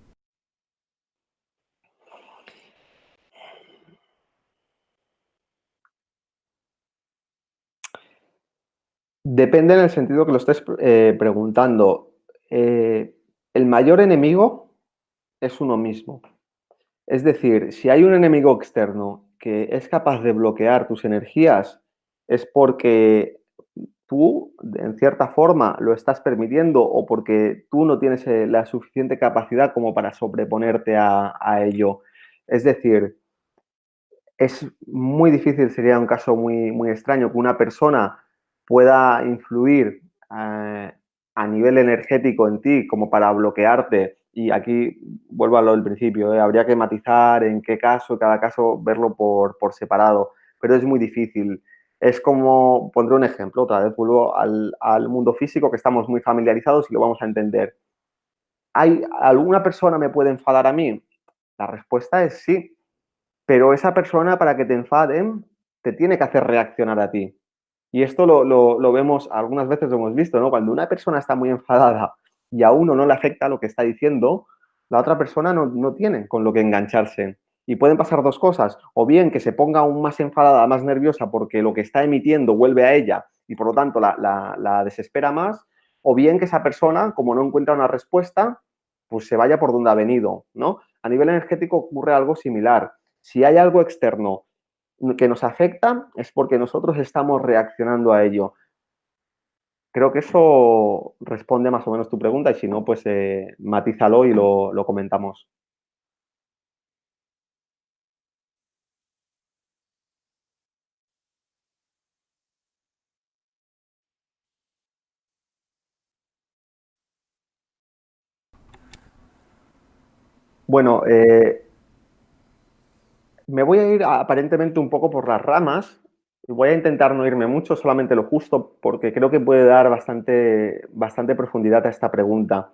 [SPEAKER 1] Depende en el sentido que lo estés preguntando. El mayor enemigo es uno mismo. Es decir, si hay un enemigo externo que es capaz de bloquear tus energías, es porque tú, en cierta forma, lo estás permitiendo o porque tú no tienes la suficiente capacidad como para sobreponerte a ello. Es decir, es muy difícil, sería un caso muy extraño, que una persona pueda influir a nivel energético en ti como para bloquearte. Y aquí vuelvo a lo del principio, habría que matizar en qué caso, cada caso, verlo por separado, pero es muy difícil. Es como, pondré un ejemplo, otra vez vuelvo al mundo físico que estamos muy familiarizados y lo vamos a entender. ¿Hay alguna persona me puede enfadar a mí? La respuesta es sí, pero esa persona para que te enfaden te tiene que hacer reaccionar a ti. Y esto lo vemos, algunas veces lo hemos visto, ¿no? Cuando una persona está muy enfadada y a uno no le afecta lo que está diciendo, la otra persona no tiene con lo que engancharse. Y pueden pasar dos cosas, o bien que se ponga aún más enfadada, más nerviosa porque lo que está emitiendo vuelve a ella y por lo tanto la desespera más, o bien que esa persona, como no encuentra una respuesta, pues se vaya por donde ha venido, ¿no? A nivel energético ocurre algo similar. Si hay algo externo que nos afecta, es porque nosotros estamos reaccionando a ello. Creo que eso responde más o menos tu pregunta y si no, pues matízalo y lo comentamos. Bueno, me voy a ir aparentemente un poco por las ramas. Voy a intentar no irme mucho, solamente lo justo, porque creo que puede dar bastante profundidad a esta pregunta.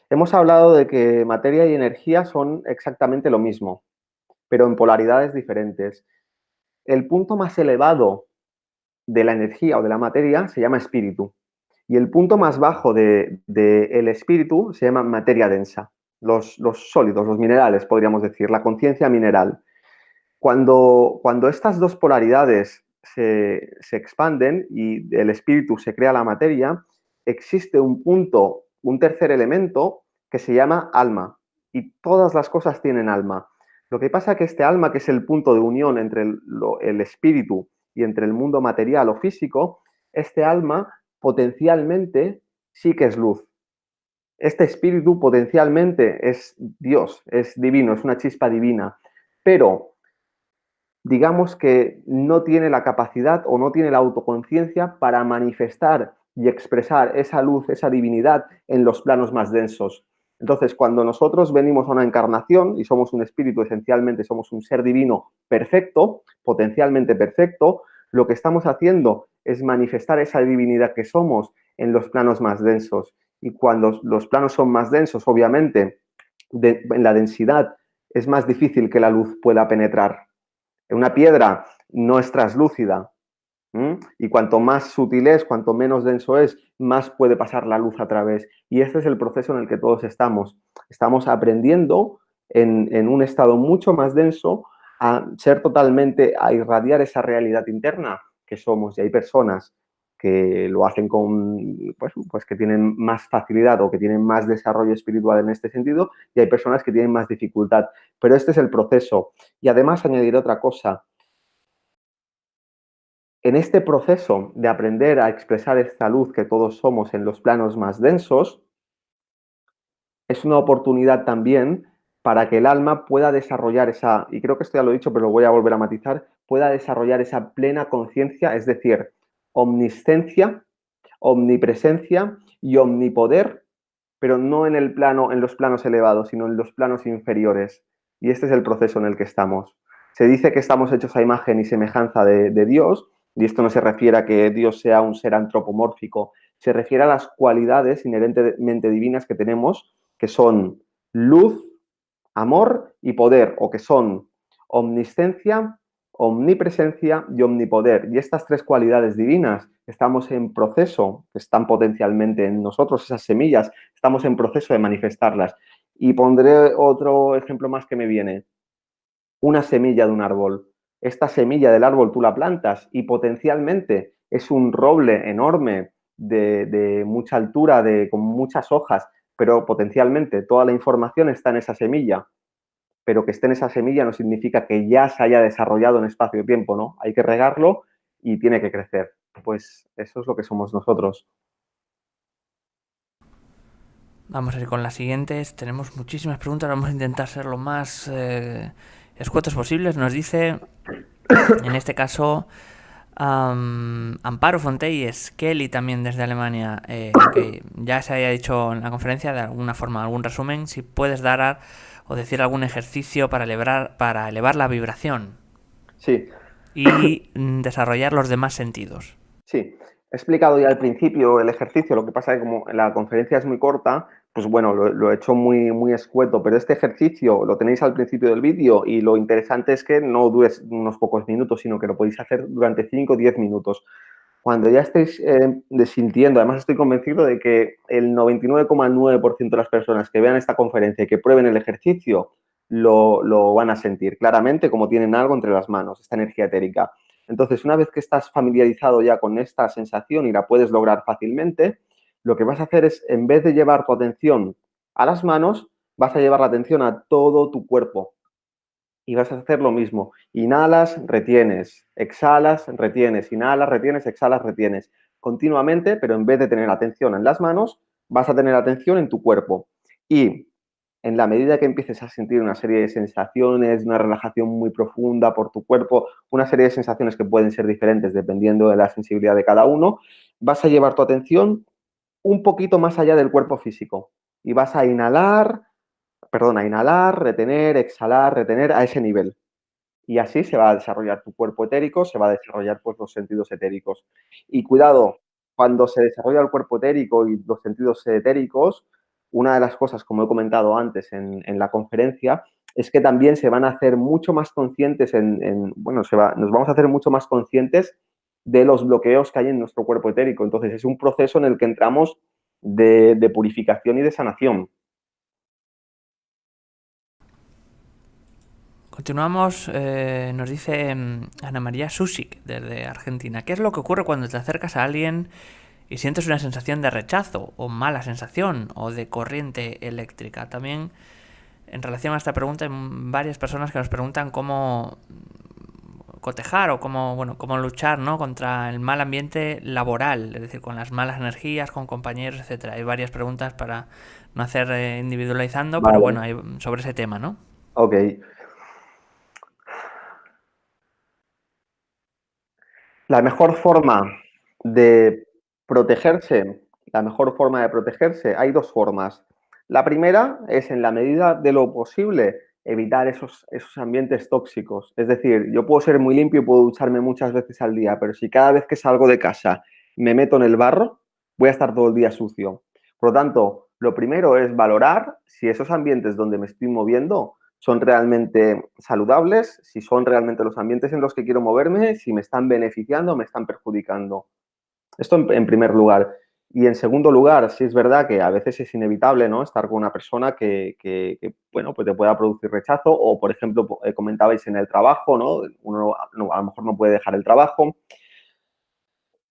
[SPEAKER 1] Hemos hablado de que materia y energía son exactamente lo mismo, pero en polaridades diferentes. El punto más elevado de la energía o de la materia se llama espíritu. Y el punto más bajo del espíritu se llama materia densa. Los sólidos, los minerales, podríamos decir, la conciencia mineral. Cuando estas dos polaridades se expanden y del espíritu se crea la materia, existe un punto, un tercer elemento que se llama alma. Y todas las cosas tienen alma. Lo que pasa es que este alma, que es el punto de unión entre el espíritu y entre el mundo material o físico, este alma potencialmente sí que es luz. Este espíritu potencialmente es Dios, es divino, es una chispa divina, pero digamos que no tiene la capacidad o no tiene la autoconciencia para manifestar y expresar esa luz, esa divinidad en los planos más densos. Entonces, cuando nosotros venimos a una encarnación y somos un espíritu, esencialmente somos un ser divino perfecto, potencialmente perfecto, lo que estamos haciendo es manifestar esa divinidad que somos en los planos más densos. Y cuando los planos son más densos, obviamente, en la densidad es más difícil que la luz pueda penetrar. Una piedra no es translúcida. Y cuanto más sutil es, cuanto menos denso es, más puede pasar la luz a través. Y este es el proceso en el que todos estamos. Estamos aprendiendo en un estado mucho más denso a ser totalmente, a irradiar esa realidad interna que somos. Y hay personas que lo hacen con, pues que tienen más facilidad o que tienen más desarrollo espiritual en este sentido, y hay personas que tienen más dificultad. Pero este es el proceso. Y además añadiré otra cosa. En este proceso de aprender a expresar esta luz que todos somos en los planos más densos, es una oportunidad también para que el alma pueda desarrollar esa, y creo que esto ya lo he dicho, pero lo voy a volver a matizar, pueda desarrollar esa plena conciencia, es decir, omniscencia, omnipresencia y omnipoder, pero no en el plano, en los planos elevados, sino en los planos inferiores. Y este es el proceso en el que estamos. Se dice que estamos hechos a imagen y semejanza de Dios, y esto no se refiere a que Dios sea un ser antropomórfico, se refiere a las cualidades inherentemente divinas que tenemos, que son luz, amor y poder, o que son omniscencia, omnipresencia y omnipoder. Y estas tres cualidades divinas estamos en proceso, están potencialmente en nosotros, esas semillas, estamos en proceso de manifestarlas. Y pondré otro ejemplo más que me viene. Una semilla de un árbol. Esta semilla del árbol tú la plantas y potencialmente es un roble enorme de mucha altura, con muchas hojas, pero potencialmente toda la información está en esa semilla. Pero que esté en esa semilla no significa que ya se haya desarrollado en espacio-tiempo, ¿no? Hay que regarlo y tiene que crecer. Pues eso es lo que somos nosotros.
[SPEAKER 2] Vamos a ir con las siguientes. Tenemos muchísimas preguntas. Vamos a intentar ser lo más escuetos posibles. Nos dice, en este caso, Amparo Fontelles, Kelly también desde Alemania, aunque ya se haya dicho en la conferencia de alguna forma, algún resumen, si puedes dar o decir algún ejercicio para elevar la vibración.
[SPEAKER 1] Sí.
[SPEAKER 2] y desarrollar los demás sentidos.
[SPEAKER 1] Sí, he explicado ya al principio el ejercicio, lo que pasa es que como la conferencia es muy corta, pues bueno, lo he hecho muy escueto, pero este ejercicio lo tenéis al principio del vídeo y lo interesante es que no dure unos pocos minutos, sino que lo podéis hacer durante 5 o 10 minutos. Cuando ya estéis sintiendo, además estoy convencido de que el 99,9% de las personas que vean esta conferencia y que prueben el ejercicio lo van a sentir claramente como tienen algo entre las manos, esta energía etérica. Entonces, una vez que estás familiarizado ya con esta sensación y la puedes lograr fácilmente, lo que vas a hacer es, en vez de llevar tu atención a las manos, vas a llevar la atención a todo tu cuerpo y vas a hacer lo mismo. Inhalas, retienes, exhalas, retienes, inhalas, retienes, exhalas, retienes. Continuamente, pero en vez de tener atención en las manos, vas a tener atención en tu cuerpo. Y en la medida que empieces a sentir una serie de sensaciones, una relajación muy profunda por tu cuerpo, una serie de sensaciones que pueden ser diferentes dependiendo de la sensibilidad de cada uno, vas a llevar tu atención un poquito más allá del cuerpo físico. Y vas a inhalar, retener, exhalar, retener a ese nivel. Y así se va a desarrollar tu cuerpo etérico, se va a desarrollar pues los sentidos etéricos. Y cuidado, cuando se desarrolla el cuerpo etérico y los sentidos etéricos, una de las cosas, como he comentado antes en la conferencia, es que también se van a hacer mucho más conscientes nos vamos a hacer mucho más conscientes de los bloqueos que hay en nuestro cuerpo etérico. Entonces es un proceso en el que entramos de purificación y de sanación.
[SPEAKER 2] Continuamos, nos dice Ana María Susik desde Argentina. ¿Qué es lo que ocurre cuando te acercas a alguien y sientes una sensación de rechazo o mala sensación o de corriente eléctrica? También en relación a esta pregunta hay varias personas que nos preguntan cómo cotejar o cómo luchar, ¿no?, contra el mal ambiente laboral, es decir, con las malas energías, con compañeros, etcétera. Hay varias preguntas para no hacer individualizando, pero
[SPEAKER 1] Vale.
[SPEAKER 2] bueno, hay sobre ese tema, ¿no?
[SPEAKER 1] Ok. La mejor forma de protegerse, la mejor forma de protegerse, hay dos formas. La primera es, en la medida de lo posible, evitar esos ambientes tóxicos. Es decir, yo puedo ser muy limpio y puedo ducharme muchas veces al día, pero si cada vez que salgo de casa me meto en el barro, voy a estar todo el día sucio. Por lo tanto, lo primero es valorar si esos ambientes donde me estoy moviendo son realmente saludables, si son realmente los ambientes en los que quiero moverme, si me están beneficiando o me están perjudicando. Esto en primer lugar. Y en segundo lugar, sí es verdad que a veces es inevitable, ¿no?, estar con una persona bueno, pues te pueda producir rechazo o, por ejemplo, comentabais en el trabajo, ¿no? Uno a lo mejor no puede dejar el trabajo.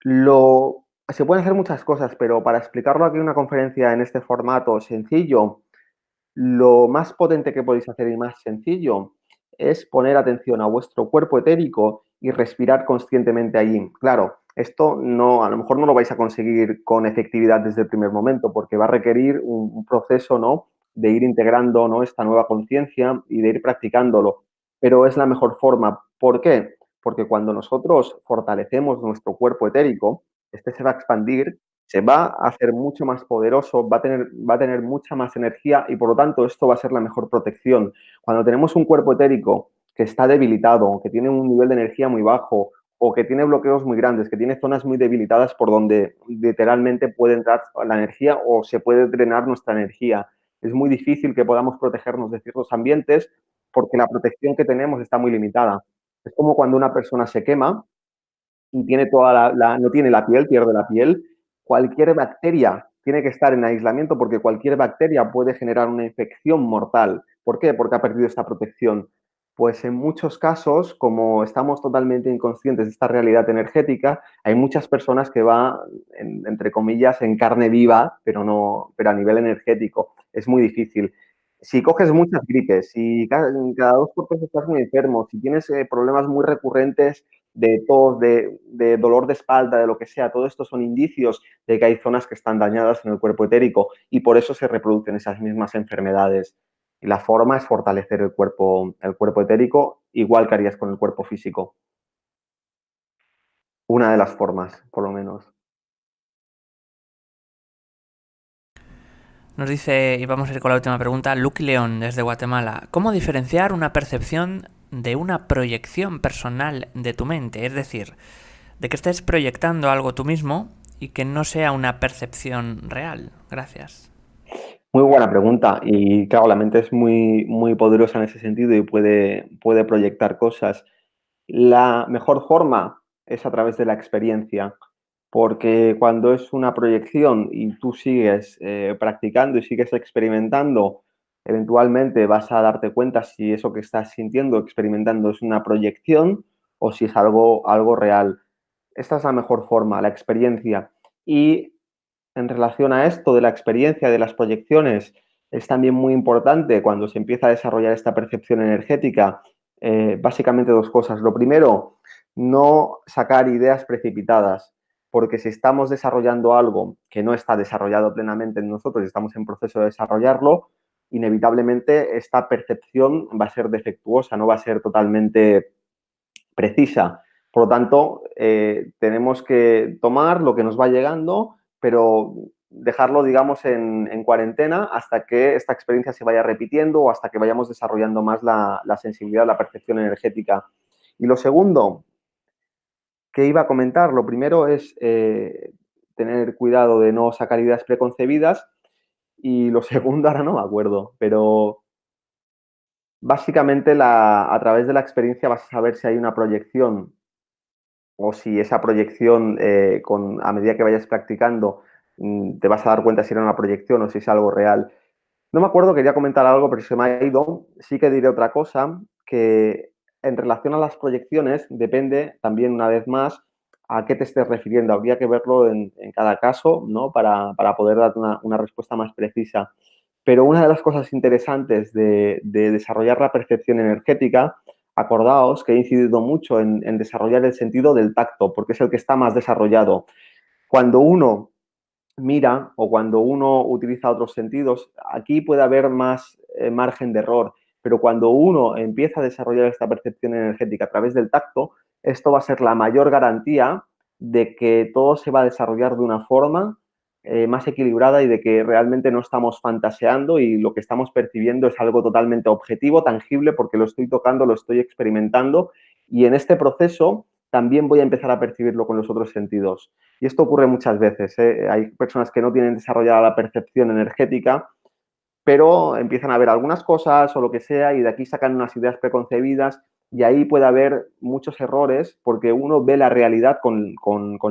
[SPEAKER 1] Se pueden hacer muchas cosas, pero para explicarlo aquí en una conferencia en este formato sencillo, lo más potente que podéis hacer y más sencillo es poner atención a vuestro cuerpo etérico y respirar conscientemente allí. Claro, esto no, a lo mejor no lo vais a conseguir con efectividad desde el primer momento, porque va a requerir un proceso, ¿no?, de ir integrando, ¿no?, esta nueva conciencia y de ir practicándolo. Pero es la mejor forma. ¿Por qué? Porque cuando nosotros fortalecemos nuestro cuerpo etérico, este se va a expandir, se va a hacer mucho más poderoso, va a tener mucha más energía y, por lo tanto, esto va a ser la mejor protección. Cuando tenemos un cuerpo etérico que está debilitado, que tiene un nivel de energía muy bajo o que tiene bloqueos muy grandes, que tiene zonas muy debilitadas por donde literalmente puede entrar la energía o se puede drenar nuestra energía, es muy difícil que podamos protegernos de ciertos ambientes porque la protección que tenemos está muy limitada. Es como cuando una persona se quema y tiene no tiene la piel, pierde la piel, cualquier bacteria tiene que estar en aislamiento porque cualquier bacteria puede generar una infección mortal. ¿Por qué? Porque ha perdido esta protección. Pues en muchos casos, como estamos totalmente inconscientes de esta realidad energética, hay muchas personas que van, entre comillas, en carne viva, pero a nivel energético. Es muy difícil. Si coges muchas gripes, si cada 2 por 3 estás muy enfermo, si tienes problemas muy recurrentes de tos, de dolor de espalda, de lo que sea, todo esto son indicios de que hay zonas que están dañadas en el cuerpo etérico y por eso se reproducen esas mismas enfermedades. Y la forma es fortalecer el cuerpo etérico, igual que harías con el cuerpo físico. Una de las formas, por lo menos.
[SPEAKER 2] Nos dice, y vamos a ir con la última pregunta, Luke León desde Guatemala. ¿Cómo diferenciar una percepción de una proyección personal de tu mente, es decir, de que estés proyectando algo tú mismo y que no sea una percepción real. Gracias.
[SPEAKER 1] Muy buena pregunta. Y claro, la mente es muy, muy poderosa en ese sentido y puede proyectar cosas. La mejor forma es a través de la experiencia, porque cuando es una proyección y tú sigues practicando y sigues experimentando, eventualmente vas a darte cuenta si eso que estás sintiendo, experimentando es una proyección o si es algo real. Esta es la mejor forma, la experiencia. Y en relación a esto de la experiencia, de las proyecciones, es también muy importante cuando se empieza a desarrollar esta percepción energética, básicamente dos cosas. Lo primero, no sacar ideas precipitadas, porque si estamos desarrollando algo que no está desarrollado plenamente en nosotros y estamos en proceso de desarrollarlo, inevitablemente esta percepción va a ser defectuosa, no va a ser totalmente precisa. Por lo tanto, tenemos que tomar lo que nos va llegando, pero dejarlo, digamos, en cuarentena hasta que esta experiencia se vaya repitiendo o hasta que vayamos desarrollando más la sensibilidad, la percepción energética. Y lo segundo que iba a comentar, lo primero es tener cuidado de no sacar ideas preconcebidas y lo segundo, ahora no me acuerdo, pero básicamente a través de la experiencia vas a saber si hay una proyección o si esa proyección, a medida que vayas practicando, te vas a dar cuenta si era una proyección o si es algo real. No me acuerdo, quería comentar algo, pero se me ha ido. Sí que diré otra cosa, que en relación a las proyecciones depende también, una vez más, a qué te estés refiriendo. Habría que verlo en cada caso, ¿no? Para poder dar una respuesta más precisa. Pero una de las cosas interesantes de desarrollar la percepción energética, acordaos que he incidido mucho en desarrollar el sentido del tacto, porque es el que está más desarrollado. Cuando uno mira o cuando uno utiliza otros sentidos, aquí puede haber más margen de error, pero cuando uno empieza a desarrollar esta percepción energética a través del tacto, esto va a ser la mayor garantía de que todo se va a desarrollar de una forma más equilibrada y de que realmente no estamos fantaseando y lo que estamos percibiendo es algo totalmente objetivo, tangible, porque lo estoy tocando, lo estoy experimentando y en este proceso también voy a empezar a percibirlo con los otros sentidos. Y esto ocurre muchas veces. Hay personas que no tienen desarrollada la percepción energética, pero empiezan a ver algunas cosas o lo que sea y de aquí sacan unas ideas preconcebidas y ahí puede haber muchos errores porque uno ve la realidad con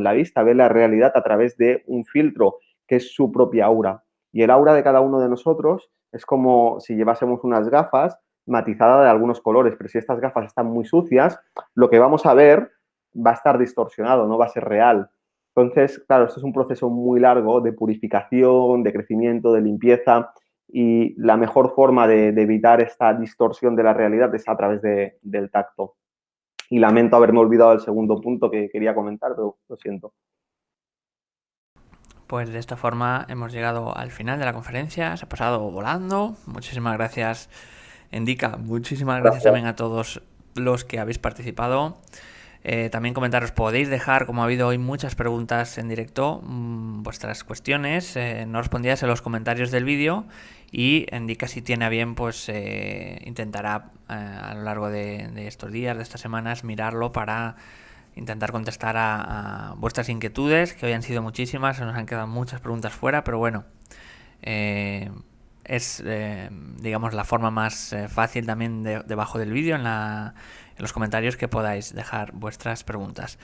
[SPEAKER 1] la vista, ve la realidad a través de un filtro que es su propia aura. Y el aura de cada uno de nosotros es como si llevásemos unas gafas matizadas de algunos colores, pero si estas gafas están muy sucias, lo que vamos a ver va a estar distorsionado, no va a ser real. Entonces, claro, esto es un proceso muy largo de purificación, de crecimiento, de limpieza y la mejor forma de evitar esta distorsión de la realidad es a través del tacto. Y lamento haberme olvidado el segundo punto que quería comentar, pero lo siento.
[SPEAKER 2] Pues de esta forma hemos llegado al final de la conferencia. Se ha pasado volando. Muchísimas gracias, Indica. Muchísimas gracias
[SPEAKER 1] Gracias.
[SPEAKER 2] también a todos los que habéis participado. También comentaros, podéis dejar, como ha habido hoy muchas preguntas en directo, vuestras cuestiones. No respondíais en los comentarios del vídeo y Indica, si tiene a bien, pues intentará a lo largo de estos días, de estas semanas, mirarlo para intentar contestar a vuestras inquietudes, que hoy han sido muchísimas, se nos han quedado muchas preguntas fuera, pero bueno, es digamos la forma más fácil también debajo del vídeo, en los comentarios, que podáis dejar vuestras preguntas.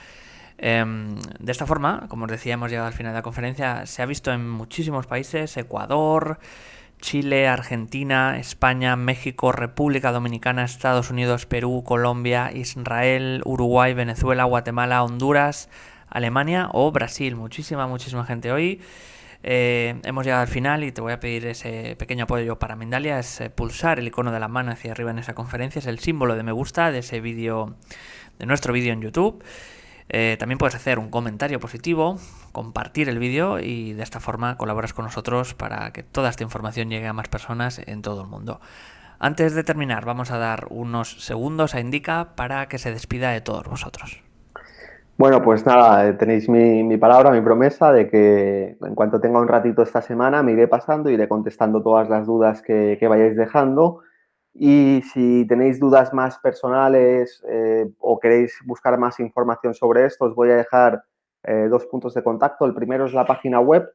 [SPEAKER 2] De esta forma, como os decía, hemos llegado al final de la conferencia. Se ha visto en muchísimos países: Ecuador, Chile, Argentina, España, México, República Dominicana, Estados Unidos, Perú, Colombia, Israel, Uruguay, Venezuela, Guatemala, Honduras, Alemania o Brasil. Muchísima gente hoy. Hemos llegado al final y te voy a pedir ese pequeño apoyo para Mindalia. Es pulsar el icono de la mano hacia arriba en esa conferencia. Es el símbolo de me gusta de ese vídeo, de nuestro vídeo en YouTube. También puedes hacer un comentario positivo, compartir el vídeo y de esta forma colaboras con nosotros para que toda esta información llegue a más personas en todo el mundo. Antes de terminar, vamos a dar unos segundos a Indica para que se despida de todos vosotros.
[SPEAKER 1] Bueno, pues nada, tenéis mi palabra, mi promesa de que en cuanto tenga un ratito esta semana me iré pasando, iré contestando todas las dudas que vayáis dejando Y si tenéis dudas más personales o queréis buscar más información sobre esto, os voy a dejar 2 puntos de contacto. El primero es la página web,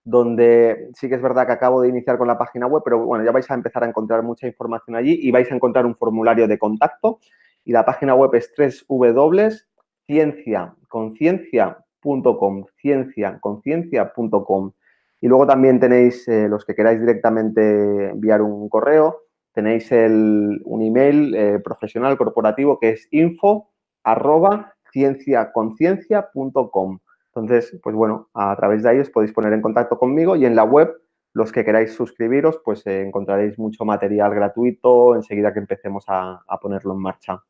[SPEAKER 1] donde sí que es verdad que acabo de iniciar con la página web, pero bueno, ya vais a empezar a encontrar mucha información allí y vais a encontrar un formulario de contacto. Y la página web es www.cienciaconciencia.com, cienciaconciencia.com. Y luego también tenéis, los que queráis directamente enviar un correo, tenéis un email profesional corporativo que es info@cienciaconciencia.com. Entonces, pues bueno, a través de ahí os podéis poner en contacto conmigo y en la web, los que queráis suscribiros, pues encontraréis mucho material gratuito enseguida que empecemos a ponerlo en marcha.